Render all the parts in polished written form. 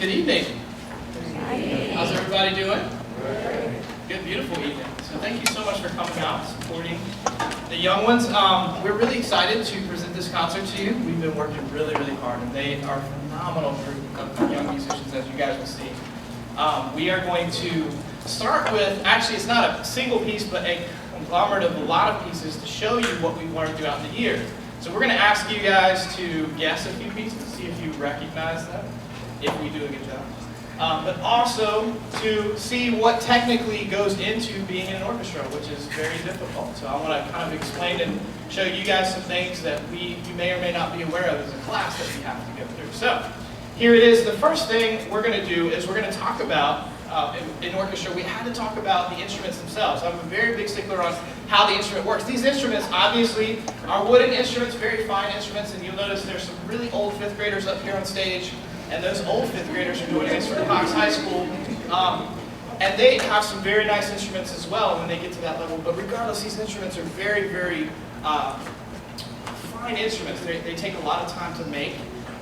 Good evening. How's everybody doing? Good, beautiful evening. So thank you so much for coming out, supporting the young ones. We're really excited to present this concert to you. We've been working really, really hard, and they are a phenomenal group of young musicians, as you guys will see. We are going to start with, actually it's not a single piece, but a conglomerate of a lot of pieces to show you what we've learned throughout the year. So we're going to ask you guys to guess a few pieces, see if you recognize them, if we do a good job. But also to see what technically goes into being in an orchestra, which is very difficult. So I want to kind of explain and show you guys some things that you may or may not be aware of as a class that we have to go through. So here it is. The first thing we're going to do is we're going to talk about, in orchestra, we had to talk about the instruments themselves. I'm a very big stickler on how the instrument works. These instruments obviously are wooden instruments, very fine instruments, and you'll notice there's some really old fifth graders up here on stage. And those old fifth graders are doing this for Cox High School. And they have some very nice instruments as well when they get to that level. But regardless, these instruments are very, very fine instruments. They take a lot of time to make.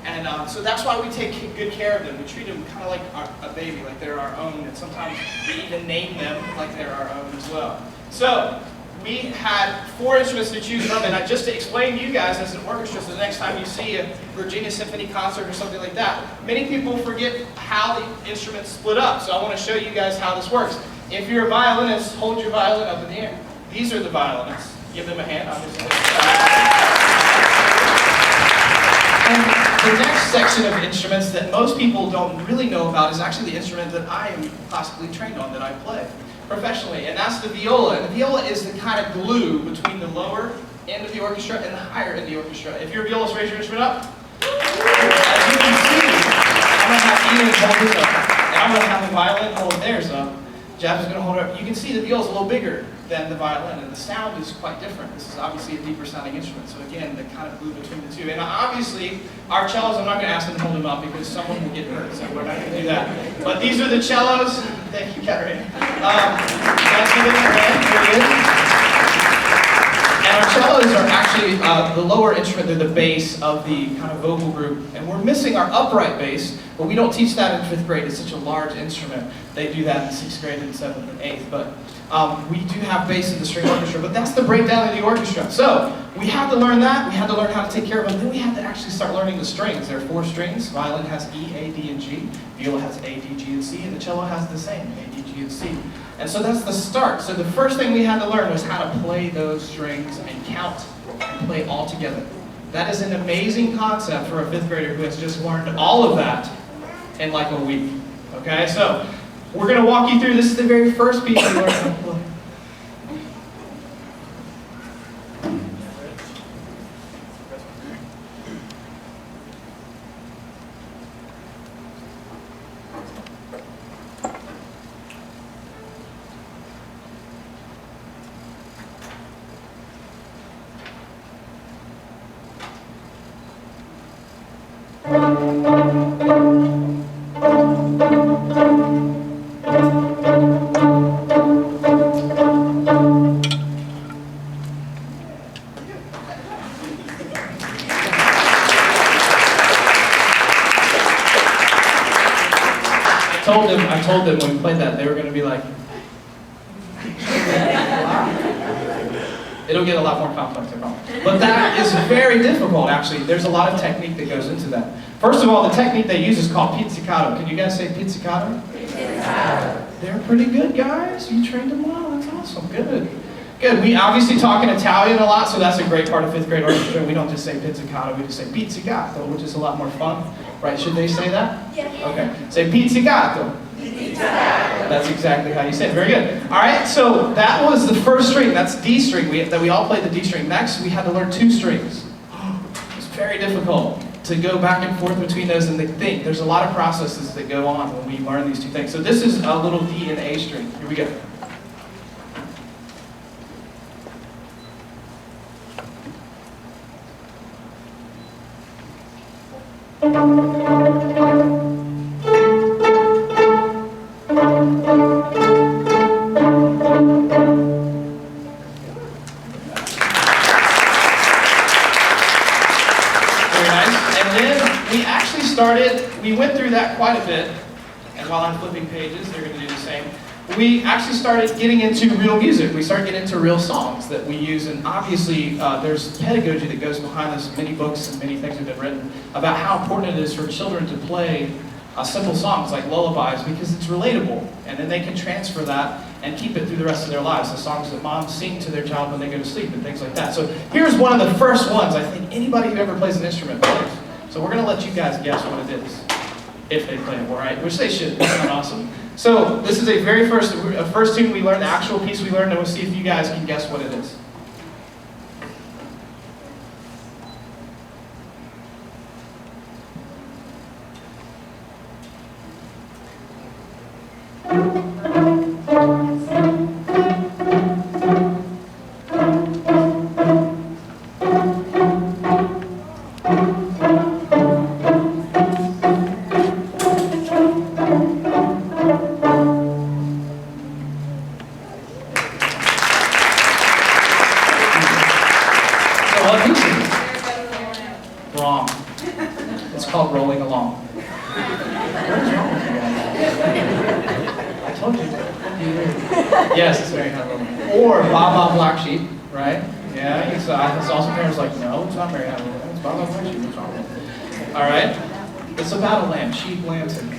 And so that's why we take good care of them. We treat them kind of like a baby, like they're our own. And sometimes we even name them like they're our own as well. So we had 4 instruments to choose from, and just to explain to you guys as an orchestra, so the next time you see a Virginia Symphony concert or something like that, many people forget how the instruments split up. So I want to show you guys how this works. If you're a violinist, hold your violin up in the air. These are the violinists. Give them a hand, obviously. And the next section of instruments that most people don't really know about is actually the instrument that I am classically trained on, that I play professionally, and that's the viola. And the viola is the kind of glue between the lower end of the orchestra and the higher end of the orchestra. If you're a violist, raise your instrument up. As you can see, I'm going to have Ian hold his up, and I'm going to have the violin hold theirs up. Jeff is going to hold it up. You can see the viola is a little bigger than the violin, and the sound is quite different. This is obviously a deeper sounding instrument, so again, the kind of glue between the two. And obviously, our cellos, I'm not going to ask them to hold them up because someone will get hurt, so we're not going to do that. But these are the cellos. Thank you, Katarina. Let's give it a hand. Very good. And our cellos are actually the lower instrument. They're the bass of the kind of vocal group. And we're missing our upright bass, but we don't teach that in 5th grade. It's such a large instrument. They do that in 6th grade and 7th and 8th. But we do have bass in the string orchestra, but that's the breakdown of the orchestra. So we had to learn that. We had to learn how to take care of them. Then we had to actually start learning the strings. There are 4 strings. Violin has E, A, D, and G. Viola has A, D, G, and C. And the cello has the same, A, D, G, and C. And so that's the start. So the first thing we had to learn was how to play those strings and count and play all together. That is an amazing concept for a 5th grader who has just learned all of that in like a week. Okay, so we're going to walk you through. This is the very first piece we learned how to play. I told them when we played that, they were going to be like, it'll get a lot more complex, I promise. But that is very difficult, actually. There's a lot of technique that goes into that. First of all, the technique they use is called pizzicato. Can you guys say pizzicato? Pizzicato. They're pretty good, guys. You trained them well. That's awesome. Good. Good. We obviously talk in Italian a lot, so that's a great part of 5th grade orchestra. We don't just say pizzicato, we just say pizzicato, which is a lot more fun. Right? Should they say that? Yeah. Okay. Say pizzicato. That's exactly how you say it. Very good. All right, so that was the first string. That's D string. We all played the D string. Next, we had to learn 2 strings. It's very difficult to go back and forth between those and think. There's a lot of processes that go on when we learn these 2 things. So this is a little D and A string. Here we go. We went through that quite a bit, and while I'm flipping pages, they're going to do the same. We actually started getting into real music. We started getting into real songs that we use, and obviously there's pedagogy that goes behind this. Many books and many things have been written about how important it is for children to play simple songs like lullabies because it's relatable, and then they can transfer that and keep it through the rest of their lives. The songs that moms sing to their child when they go to sleep and things like that. So here's one of the first ones I think anybody who ever plays an instrument plays. So we're going to let you guys guess what it is, if they play it, all right? Which they should. Isn't that awesome? So this is a very first tune we learned, the actual piece we learned, and we'll see if you guys can guess what it is. Wrong. It's called Rolling Along. What is wrong with you guys? I told you. Yes, it's very high rolling. Or Baa Black Sheep, right? Yeah, it's also parents like, no, it's not very high rolling. It's Baa Black Sheep. What's wrong with it? All right? It's about a lamb, sheep, lambs, and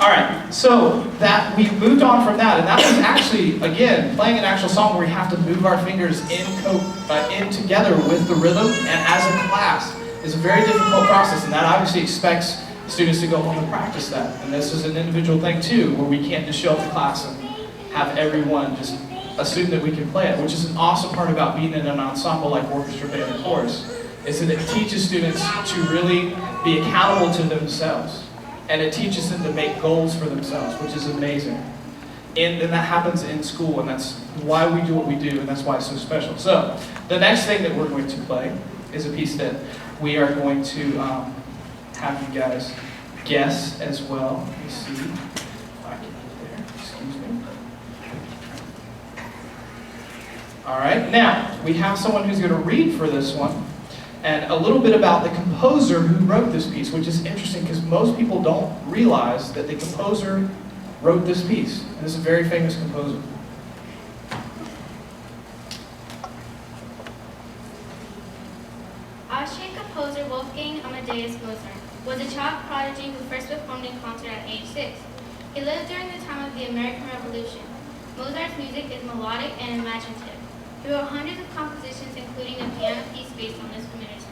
all right, so that we moved on from that, and that was actually, again, playing an actual song where we have to move our fingers in together with the rhythm, and as a class, is a very difficult process, and that obviously expects students to go home and practice that. And this is an individual thing too, where we can't just show up to class and have everyone just assume that we can play it, which is an awesome part about being in an ensemble like orchestra, band, and chorus, is that it teaches students to really be accountable to themselves. And it teaches them to make goals for themselves, which is amazing. And that happens in school, and that's why we do what we do, and that's why it's so special. So, the next thing that we're going to play is a piece that we are going to have you guys guess as well. Let me see if I can get there. Excuse me. All right, now, we have someone who's going to read for this one. And a little bit about the composer who wrote this piece, which is interesting because most people don't realize that the composer wrote this piece. And this is a very famous composer. Austrian composer Wolfgang Amadeus Mozart was a child prodigy who first performed in concert at age 6. He lived during the time of the American Revolution. Mozart's music is melodic and imaginative. He wrote hundreds of compositions, including a piano piece based on this familiar song.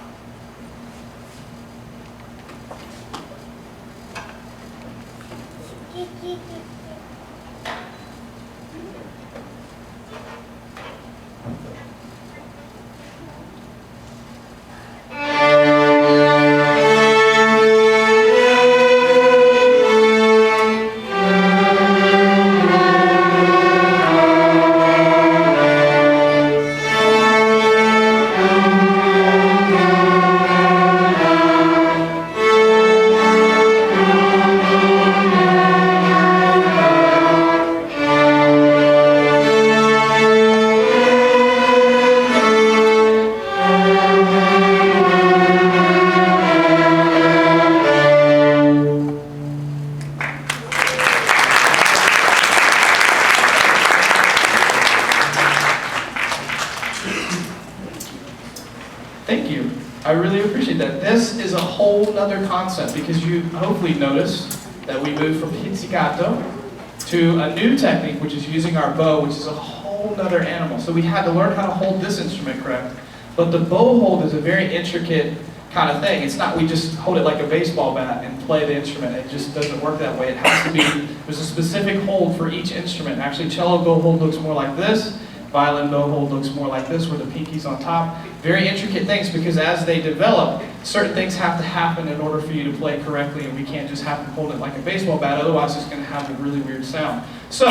Thank you. I really appreciate that. This is a whole other concept because you hopefully noticed that we moved from pizzicato to a new technique, which is using our bow, which is a whole other animal. So we had to learn how to hold this instrument correct. But the bow hold is a very intricate kind of thing. It's not we just hold it like a baseball bat and play the instrument. It just doesn't work that way. It has to be, there's a specific hold for each instrument. Actually, cello bow hold looks more like this. Violin bow hold looks more like this with the pinkies on top. Very intricate things because as they develop, certain things have to happen in order for you to play correctly, and we can't just have to hold it like a baseball bat, otherwise it's going to have a really weird sound. So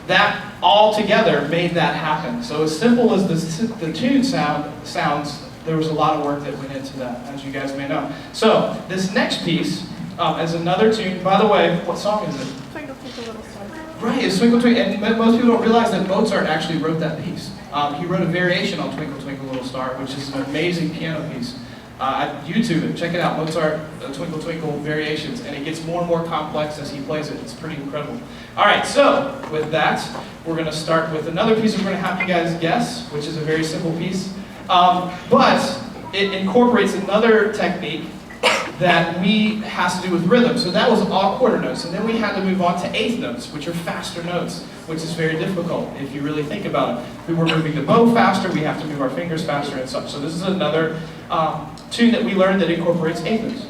that all together made that happen. So as simple as the tune sounds, there was a lot of work that went into that, as you guys may know. So this next piece is another tune. By the way, what song is it? Twinkle, Twinkle, Little Star. Right, it's Twinkle Twinkle, and most people don't realize that Mozart actually wrote that piece. He wrote a variation on Twinkle Twinkle Little Star, which is an amazing piano piece. YouTube it, check it out, Mozart, Twinkle Twinkle Variations, and it gets more and more complex as he plays it. It's pretty incredible. All right, so with that, we're going to start with another piece we're going to have you guys guess, which is a very simple piece, but it incorporates another technique that has to do with rhythm. So that was all quarter notes, and then we had to move on to eighth notes, which are faster notes, which is very difficult if you really think about it. If we were moving the bow faster, we have to move our fingers faster and such. So this is another tune that we learned that incorporates eighth notes.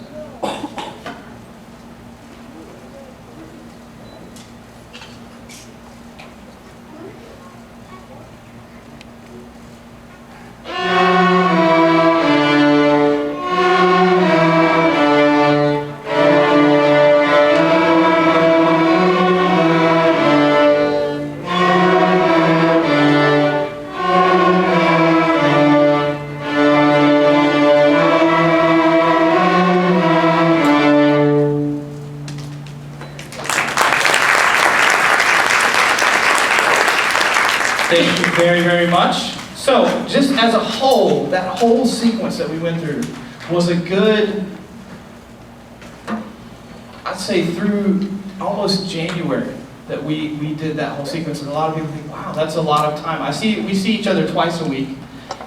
Thank you very, very much. So, just as a whole, that whole sequence that we went through was a good, I'd say through almost January that we did that whole sequence. And a lot of people think, wow, that's a lot of time. We see each other twice a week.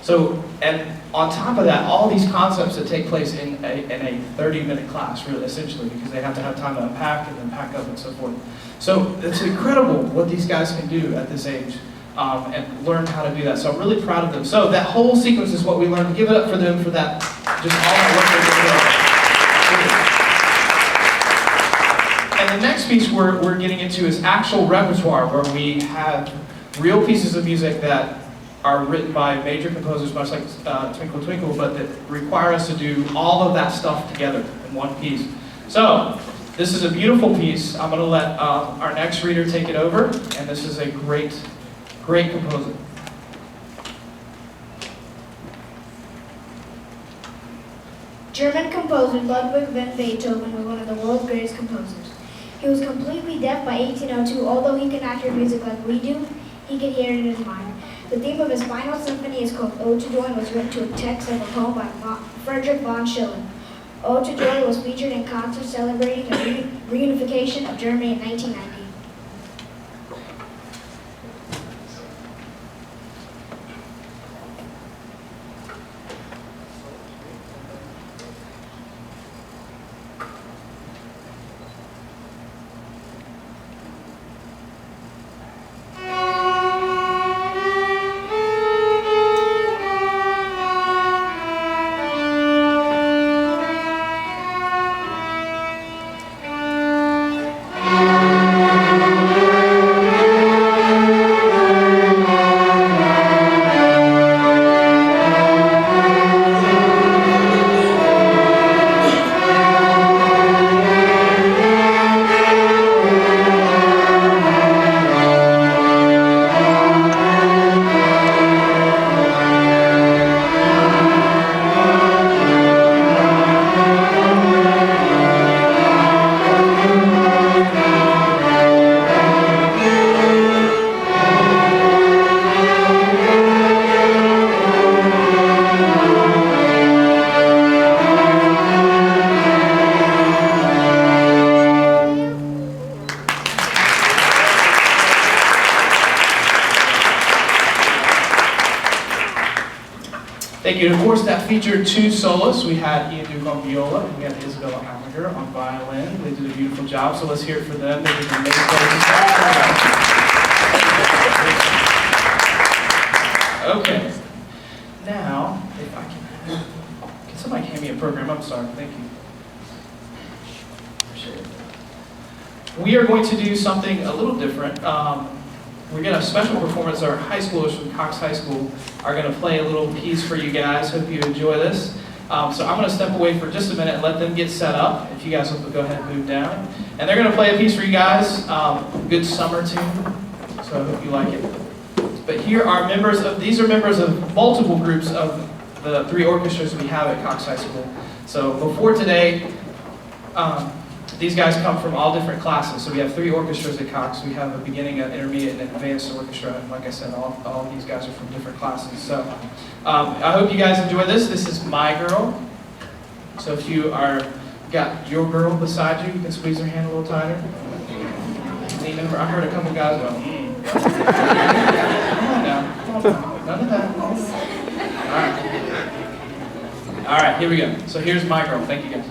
So, and on top of that, all these concepts that take place in a 30-minute class, really, essentially, because they have to have time to unpack and then pack up and so forth. So, it's incredible what these guys can do at this age. And learn how to do that. So I'm really proud of them. So that whole sequence is what we learned. Give it up for them for that, just all that work they did. And the next piece we're getting into is actual repertoire, where we have real pieces of music that are written by major composers, much like Twinkle Twinkle, but that require us to do all of that stuff together in one piece. So this is a beautiful piece. I'm going to let our next reader take it over, and this is a great composer. German composer Ludwig van Beethoven was one of the world's greatest composers. He was completely deaf by 1802, although he cannot hear music like we do, he could hear it in his mind. The theme of his final symphony is called Ode to Joy and was written to a text of a poem by Friedrich von Schiller. Ode to Joy was featured in concerts celebrating the reunification of Germany in 1990. Thank you. And of course, that featured two soloists. We had Ian Duke on viola, and we had Isabella Allinger on violin. They did a beautiful job, so let's hear it for them. They did an amazing job. Okay. Now, if I can somebody hand me a program? I'm sorry. Thank you. Appreciate it. We are going to do something a little different. We get a special performance. Our high schoolers from Cox High School are going to play a little piece for you guys. Hope you enjoy this. So I'm going to step away for just a minute and let them get set up. If you guys will go ahead and move down. And they're going to play a piece for you guys. Good summer tune. So I hope you like it. But here are these are members of multiple groups of the 3 orchestras we have at Cox High School. So before today, these guys come from all different classes. So we have 3 orchestras at Cox. We have a beginning, an intermediate, and an advanced orchestra. And like I said, all of these guys are from different classes. So I hope you guys enjoy this. This is My Girl. So if you got your girl beside you, you can squeeze her hand a little tighter. Lean over. I heard a couple guys go, Come on now. Come on now. None of that. All right, here we go. So here's my girl. Thank you guys.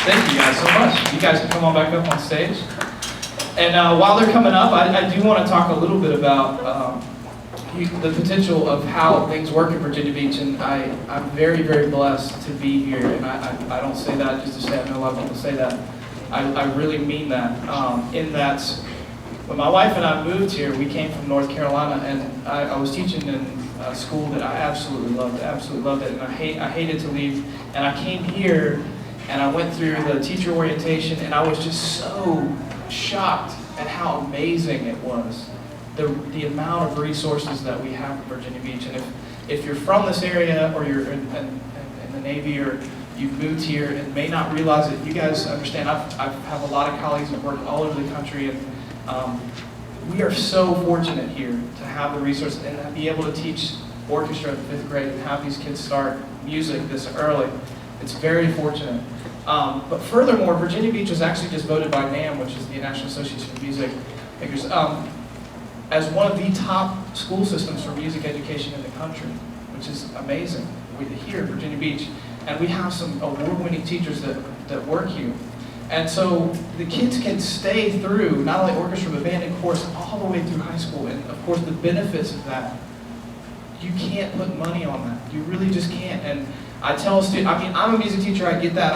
Thank you guys so much. You guys can come on back up on stage. And while they're coming up, I do want to talk a little bit about the potential of how things work in Virginia Beach. And I'm very, very blessed to be here. And I don't say that just to say I know a lot of people say that. I really mean that. In that, when my wife and I moved here, we came from North Carolina, and I was teaching in a school that I absolutely loved it, and I hated to leave. And I came here, and I went through the teacher orientation, and I was just so shocked at how amazing it was. The amount of resources that we have in Virginia Beach. And if you're from this area, or you're in the Navy, or you've moved here and may not realize it, you guys understand, I have a lot of colleagues that work all over the country, and we are so fortunate here to have the resources and to be able to teach orchestra in 5th grade and have these kids start music this early. It's very fortunate. But furthermore, Virginia Beach was actually just voted by NAM, which is the National Association of Music Makers, as one of the top school systems for music education in the country, which is amazing. We're here at Virginia Beach, and we have some award-winning teachers that work here. And so the kids can stay through not only orchestra, but band and chorus all the way through high school. And of course, the benefits of that, you can't put money on that. You really just can't. And I tell students, I'm a music teacher, I get that.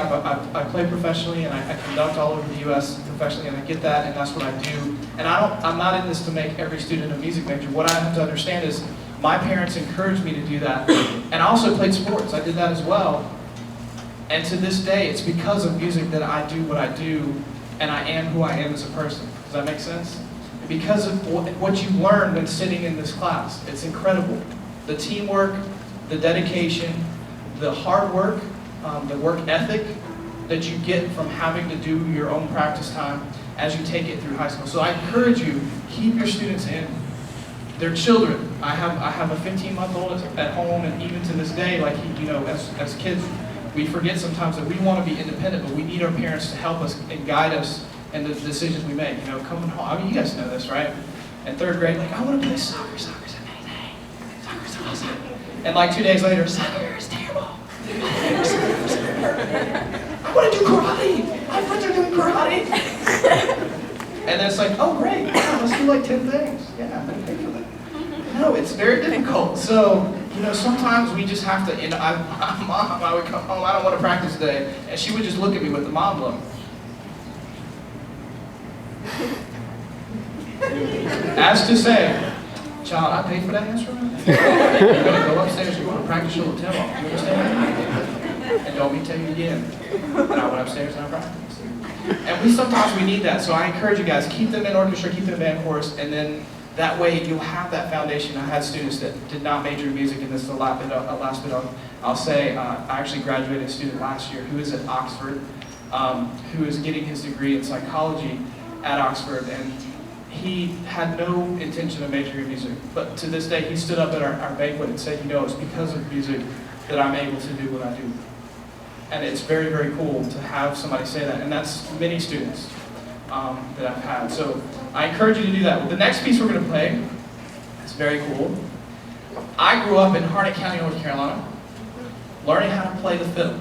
I play professionally, and I conduct all over the U.S. professionally, and I get that, and that's what I do. And I'm not in this to make every student a music major. What I have to understand is my parents encouraged me to do that. And I also played sports. I did that as well. And to this day, it's because of music that I do what I do, and I am who I am as a person. Does that make sense? Because of what you learn when sitting in this class. It's incredible. The teamwork, the dedication, the hard work, the work ethic that you get from having to do your own practice time as you take it through high school. So I encourage you, keep your students in. their children. I have a 15-month-old at home, and even to this day, like as kids, we forget sometimes that we want to be independent, but we need our parents to help us and guide us in the decisions we make. Coming home. I mean, you guys know this, right? In 3rd grade, like, I want to play soccer. Soccer's amazing. Soccer's awesome. And like 2 days later, soccer is terrible. I want to do karate. My friends are doing karate. And then it's like, oh great, yeah, let's do like 10 things. Yeah, I'm gonna pay for that. No, it's very difficult. So, sometimes we just have to, my mom, I would come home, I don't want to practice today, and she would just look at me with the mom look. As to say, child, I paid for that instrument. You're going to go upstairs, you're going to practice your little demo. You understand? And don't me tell you again. And I went upstairs and I practiced. And sometimes we need that. So I encourage you guys, keep them in orchestra, keep them in band chorus, and then that way you'll have that foundation. I had students that did not major in music, and this is the last bit I'll say. I actually graduated a student last year who is at Oxford, who is getting his degree in psychology at Oxford, and he had no intention of majoring in music. But to this day, he stood up at our banquet and said, it's because of music that I'm able to do what I do. And it's very, very cool to have somebody say that. And that's many students that I've had. So I encourage you to do that. Well, the next piece we're going to play is very cool. I grew up in Harnett County, North Carolina, learning how to play the fiddle.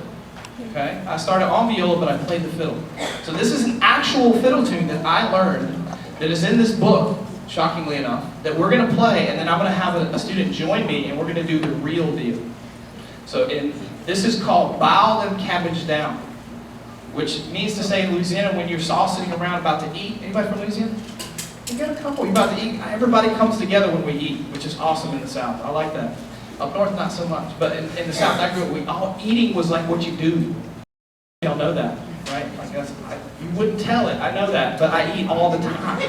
Okay? I started on viola, but I played the fiddle. So this is an actual fiddle tune that I learned that is in this book, shockingly enough, that we're going to play, and then I'm going to have a student join me, and we're going to do the real deal. So this is called Bow Them Cabbage Down, which means to say in Louisiana, when you're all sitting around about to eat. Anybody from Louisiana? You got a couple. You're about to eat. Everybody comes together when we eat, which is awesome in the South. I like that. Up north, not so much. But in the South, I grew up, eating was like what you do. Y'all know that, right? You wouldn't tell it. I know that, but I eat all the time.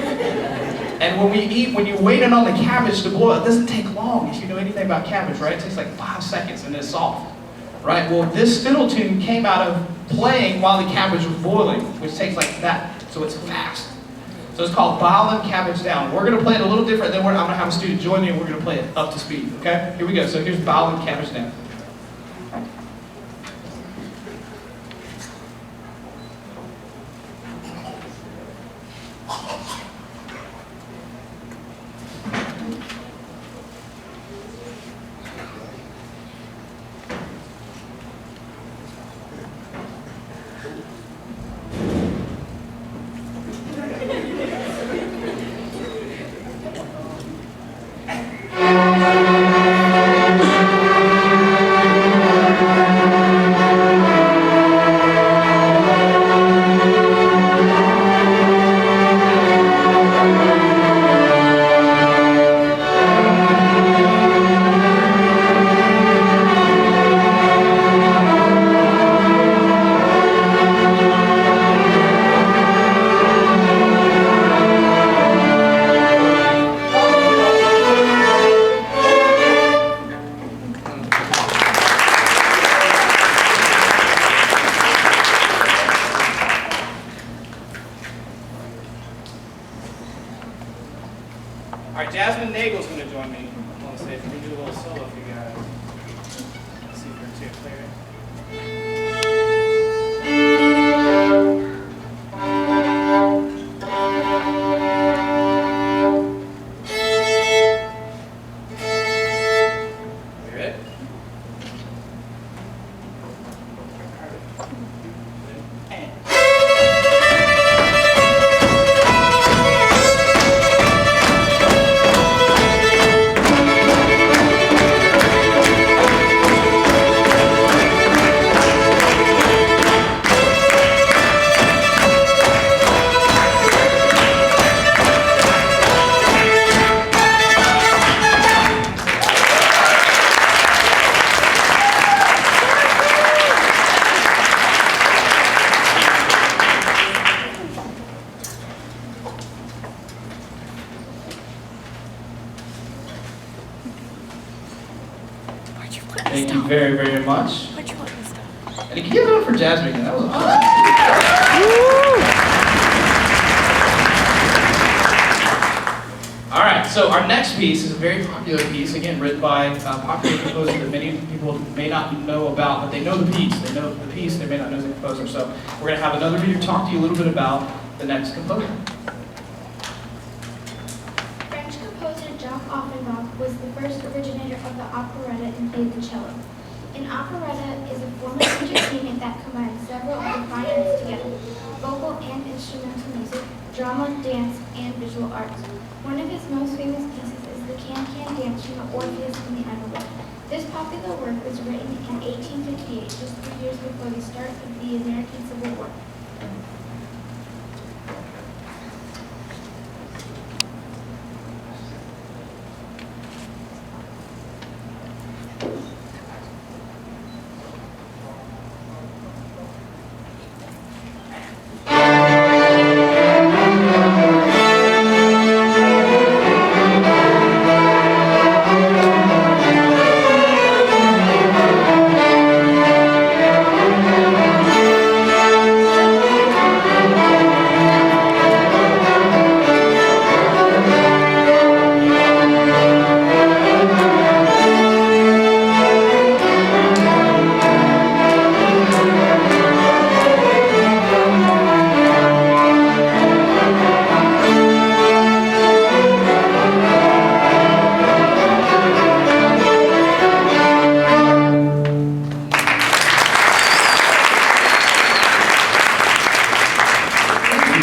And when we eat, when you're waiting on the cabbage to boil, it doesn't take long. If you know anything about cabbage, right? It takes like 5 seconds and it's soft, right? Well, this fiddle tune came out of playing while the cabbage was boiling, which takes like that, so it's fast. So it's called Bow Them Cabbage Down. We're going to play it a little different. Then I'm going to have a student join me, and we're going to play it up to speed. Okay? Here we go. So here's Bow Them Cabbage Down. Thank you very, very much. And you can give it up for Jasmine. That was awesome. All right, so our next piece is a very popular piece, again, written by a popular composer that many people may not know about, but they know the piece. They know the piece, they may not know the composer. So we're going to have another reader talk to you a little bit about the next composer. French composer Jacques Offenbach was the first originator of the operetta and played the cello. An operetta is a form of entertainment that combines several of the fine arts together: vocal and instrumental music, drama, dance, and visual arts. One of his most famous pieces is the Can-Can dance from the Orpheus in the Underworld. This popular work was written in 1858, just 3 years before the start of the American Civil War.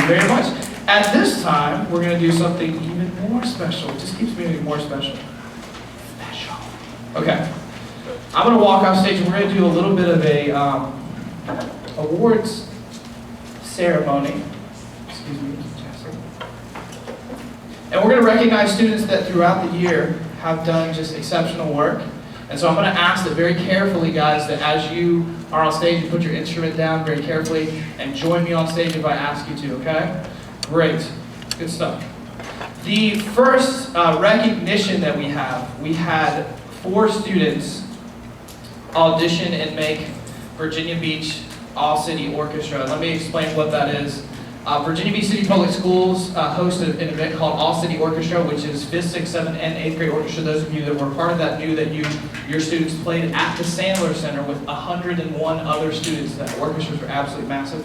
Very much. At this time, we're going to do something even more special. It just keeps getting more special. Special. Okay. I'm going to walk off stage and we're going to do a little bit of a awards ceremony. Excuse me, Jesse. And we're going to recognize students that throughout the year have done just exceptional work. And so I'm going to ask that very carefully, guys, that as you are on stage, you put your instrument down very carefully and join me on stage if I ask you to, okay? Great. Good stuff. The first recognition that we had 4 students audition and make Virginia Beach All-City Orchestra. Let me explain what that is. Virginia Beach City Public Schools hosted an event called All-City Orchestra, which is 5th, 6th, 7th, and 8th grade orchestra. Those of you that were part of that knew that your students played at the Sandler Center with 101 other students. The orchestras were absolutely massive.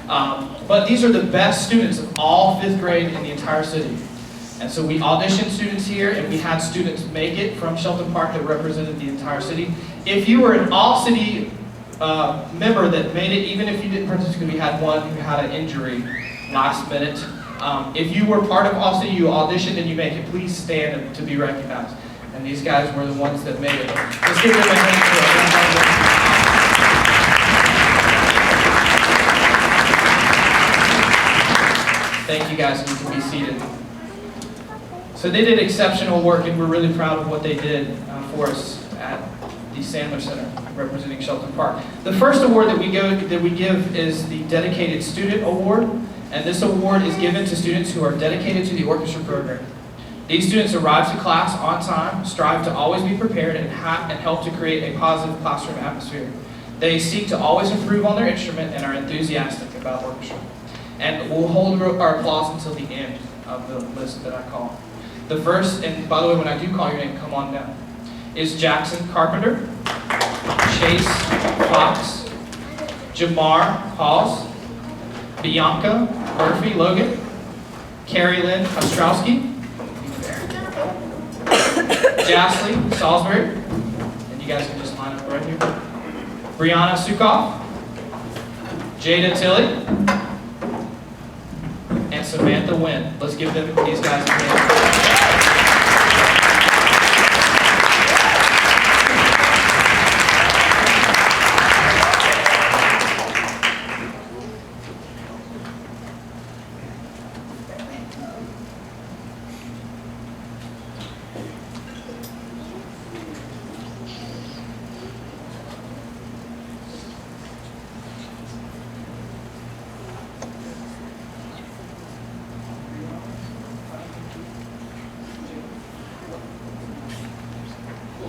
But these are the best students of all 5th grade in the entire city. And so we auditioned students here, and we had students make it from Shelton Park that represented the entire city. If you were an All-City member that made it, even if you didn't participate, we had one who had an injury last minute. If you were part of All-City, you auditioned and you make it, please stand to be recognized. And these guys were the ones that made it. Let's give them a hand for it. Thank you guys, you can be seated. So they did exceptional work and we're really proud of what they did for us at the Sandler Center, representing Shelton Park. The first award that we give is the Dedicated Student Award, and this award is given to students who are dedicated to the orchestra program. These students arrive to class on time, strive to always be prepared, and help to create a positive classroom atmosphere. They seek to always improve on their instrument and are enthusiastic about orchestra. And we'll hold our applause until the end of the list that I call. The first, and by the way, when I do call your name, come on down, is Jackson Carpenter, Chase Fox, Jamar Hawes, Bianca Murphy Logan, Carrie Lynn Ostrowski, Jasley Salisbury, and you guys can just line up right here, Brianna Sukoff, Jada Tilley, and Samantha Wynn. Let's give these guys a hand.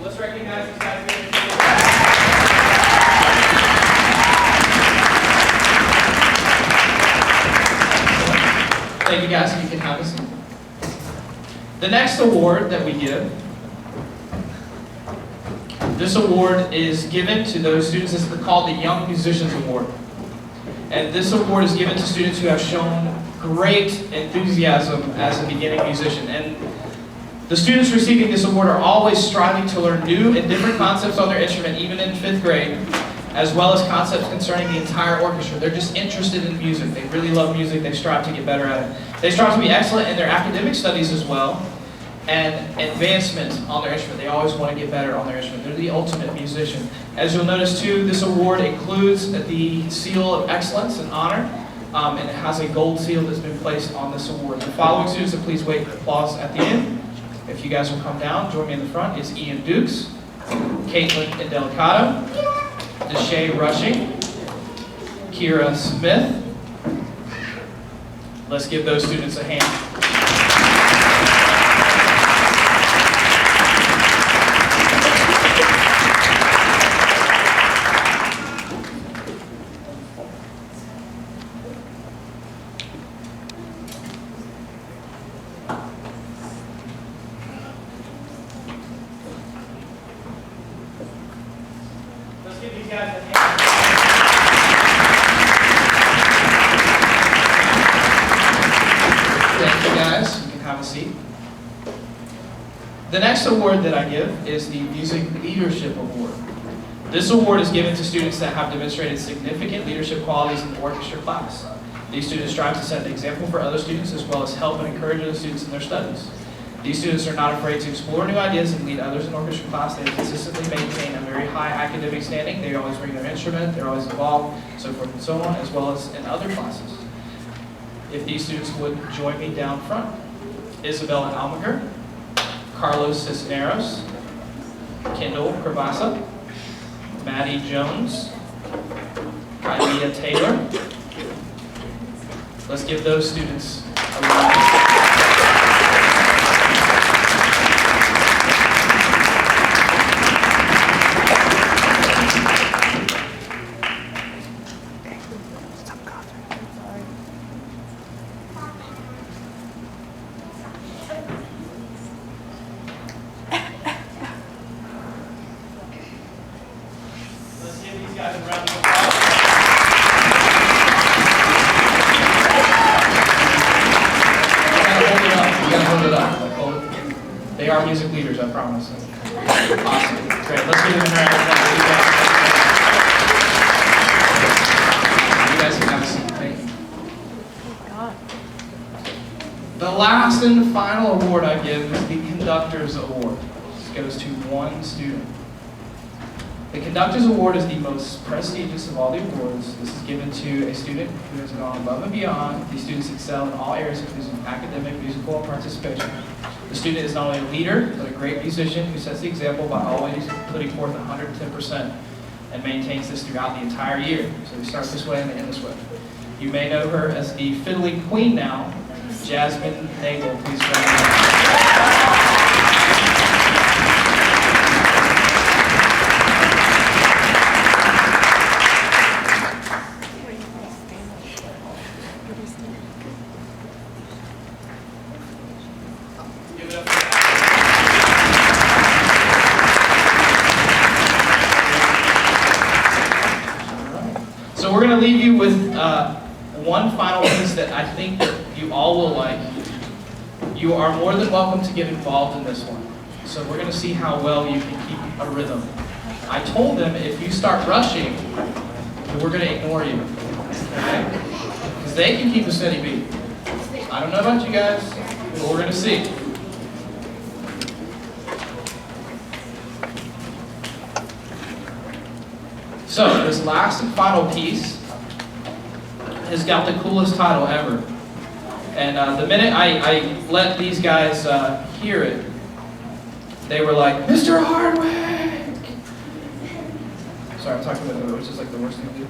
Let's recognize these guys. Thank you guys, you can have a seat. The next award that we give, this award is given to those students. This is called the Young Musicians Award. And this award is given to students who have shown great enthusiasm as a beginning musician. And the students receiving this award are always striving to learn new and different concepts on their instrument, even in 5th grade, as well as concepts concerning the entire orchestra. They're just interested in music. They really love music. They strive to get better at it. They strive to be excellent in their academic studies as well, and advancement on their instrument. They always want to get better on their instrument. They're the ultimate musician. As you'll notice too, this award includes the seal of excellence and honor, and it has a gold seal that's been placed on this award. The following students, and please wait for applause at the end. If you guys will come down, join me in the front, is Ian Dukes, Caitlin Indelicato, Deshae Rushing, Kira Smith. Let's give those students a hand. Let's give these guys a hand. Thank you guys. You can have a seat. The next award that I give is the Music Leadership Award. This award is given to students that have demonstrated significant leadership qualities in the orchestra class. These students strive to set an example for other students as well as help and encourage other students in their studies. These students are not afraid to explore new ideas and lead others in orchestra class. They consistently maintain a very high academic standing. They always bring their instrument, they're always involved, so forth and so on, as well as in other classes. If these students would join me down front. Isabella Almacher, Carlos Cisneros, Kendall Crevasa, Maddie Jones, Kylia Taylor. Let's give those students a round of applause. Let's give these guys a round of applause. You gotta hold it up. Like, hold it. They are music leaders, I promise. Awesome. Great. Let's give them a round of applause. You guys can have a seat. Thank you. The last and final award I give is the Conductor's Award. This goes to one student. The Conductor's Award is the most prestigious of all the awards. This is given to a student who has gone above and beyond. These students excel in all areas, including academic, musical, and participation. The student is not only a leader, but a great musician who sets the example by always putting forth 110% and maintains this throughout the entire year. So we start this way and we end this way. You may know her as the fiddling queen now, Jasmine Nagel. Please join me. Give it up for that. So we're going to leave you with one final piece that I think that you all will like. You are more than welcome to get involved in this one. So we're going to see how well you can keep a rhythm. I told them if you start rushing, we're going to ignore you. Okay? Because they can keep a steady beat. I don't know about you guys, but we're going to see. So this last and final piece has got the coolest title ever. And the minute I let these guys hear it, they were like, Mr. Hardwick! Sorry, I'm talking about it, which is like the worst thing to do.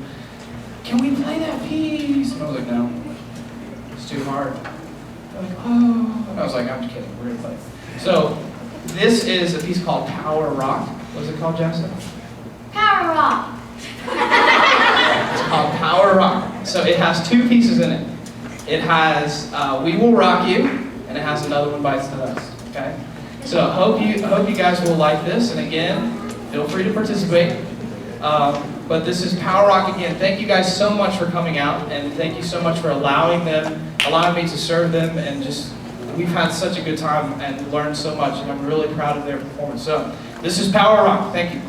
Can we play that piece? And I was like, no, it's too hard. They're like, oh. And I was like, I'm just kidding, we're gonna play. So this is a piece called Power Rock. What is it called, Jackson? Power rock. It's called Power Rock. So it has two pieces in it. It has We Will Rock You, and it has Another One Bites the Dust. Okay? So I hope you guys will like this, and again, feel free to participate. But this is Power Rock again. Thank you guys so much for coming out, and thank you so much for allowing me to serve them, and just, we've had such a good time and learned so much, and I'm really proud of their performance. So, this is Power Rock. Thank you.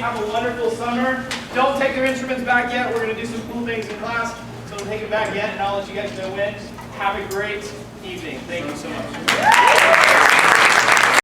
Have a wonderful summer. Don't take your instruments back yet. We're going to do some cool things in class, so don't take it back yet, and I'll let you guys know when. Have a great evening. Thank you so much.